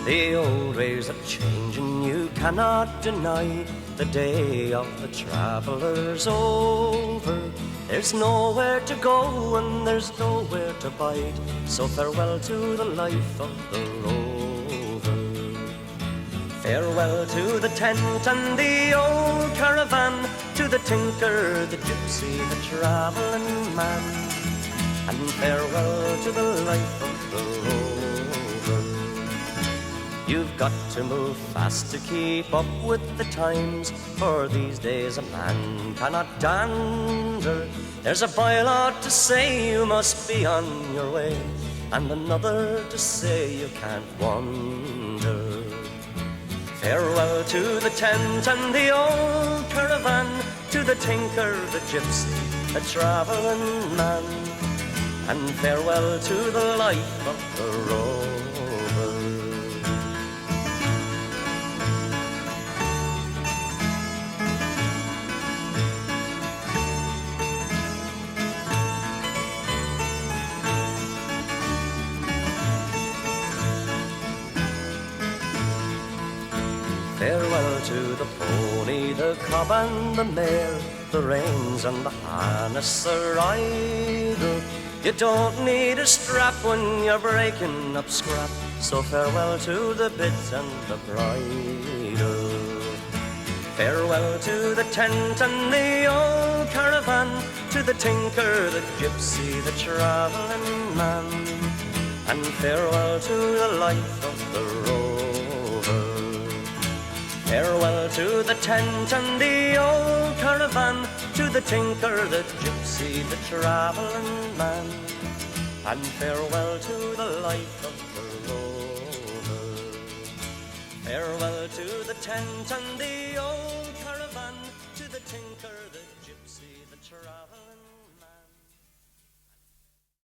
The old ways are changing, you cannot deny. The day of the traveller's over. There's nowhere to go and there's nowhere to bide. So farewell to the life of the rover. Farewell to the tent and the old caravan, to the tinker, the gypsy, the travelling man, and farewell to the life of the rover. You've got to move fast to keep up with the times, for these days a man cannot dander. There's a bylaw to say you must be on your way, and another to say you can't wander. Farewell to the tent and the old caravan, to the tinker, the gypsy, the travelling man, and farewell to the life of the rover. Farewell to the pony, the cob and the mare, the reins and the harness, the rider. You don't need a strap when you're breaking up scrap, so farewell to the bit and the bridle. Farewell to the tent and the old caravan, to the tinker, the gypsy, the travelling man, and farewell to the life of the rover. Farewell to the tent and the old caravan, to the tinker, the gypsy, the travelling man, and farewell to the life of the rover. Farewell to the tent and the old caravan, to the tinker, the gypsy, the traveller.